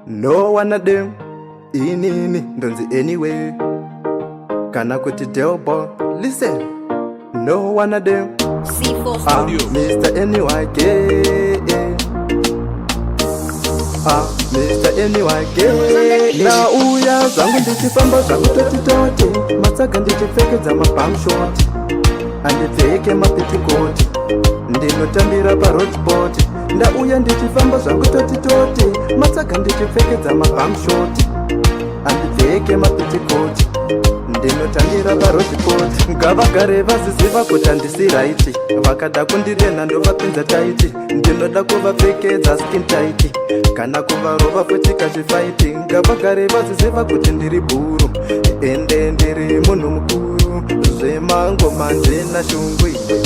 No one of them inini ndonzi anyway kana kuti Delbo. Listen, no one of them C4 Studio. Mr. NYK, Mr. NYK. Na uya zangu ndichifamba zangu toti matsaga ndichipfekedza mabamshoti handipfeke mapitikoti ndinotambira parotspoti. Ndauya ndichifamba zvangu toti matsaga ndichipfekedza mabamshoti handipfeke mapitikoti ndinotambira parotspoti. Ngavagare vaziziva kuti handisi raiti, vakada kundirena ndovapinza taiti. Ndinoda kuvapfekedza skin tight kana kuvarova futika zvifaiti. Ngavagare vaziziva kuti ndiri bhuru ende ndiri munhu mukuru. Zvemangoma ndina shungu ine.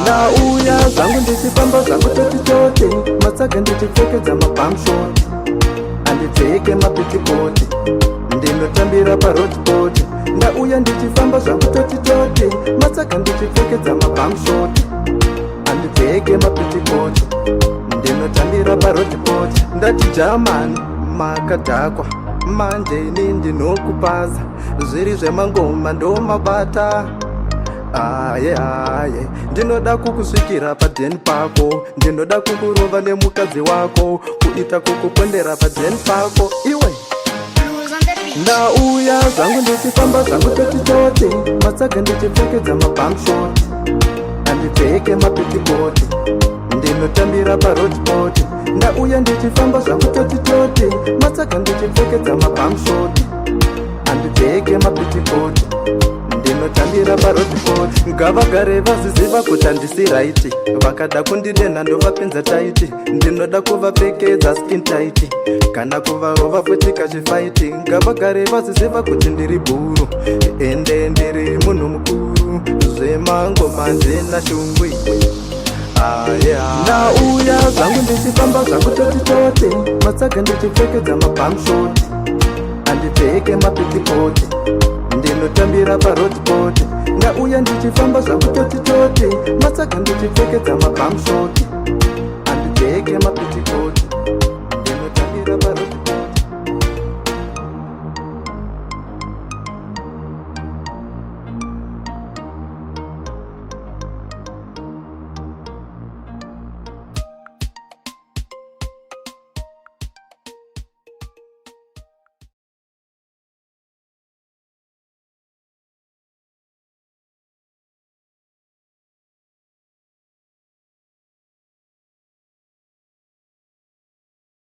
Ndauya zvangu ndichifamba zvangu toti matsaga ndichipfekedza mabamshoti handipfeke mapitikoti ndinotambira parotspoti. Ndauya ndichifamba zvangu toti matsaga ndichipfekedza mabamshoti handipfeke mapitikoti ndinotambira parotspoti. Ndati jamani makadhakwa manje ini ndinokupaza zviri zvemangoma ndomabata. Ndinoda kukusvikira padheni pako, ndinoda kukurova nemukadzi wako, kuita kukupondera padheni pako iwe. Ndauya zvangu ndichifamba zvangu toti matsaga ndichipfekedza mabamshoti handipfeke mapitikoti ndinotambira parotspoti. Ndauya ndichifamba zvangu toti matsaga ndichipfekedza mabamshoti handipfeke mapitikoti ndinotambira parotspoti. Ngavagare vaziziva kuti handisi raiti, vakada kundirena ndovapinza taiti. Ndinoda kuvapfekedza skin tight kana kuvarova futika zvifaiti. Ngavagare vaziziva kuti ndiri bhuru ende ndiri munhu mukuru. Zvemangoma ndina shungu ine. Ndauya zvangu ndichifamba zvangu toti matsaga ndichipfekedza mabamshoti handipfeke mapitikoti ndinotambira parotspoti. Ndauya ndichifamba zvangu toti matsaga ndichipfekedza mabamshoti handipfeke mapitikoti ndinotambira parotspoti.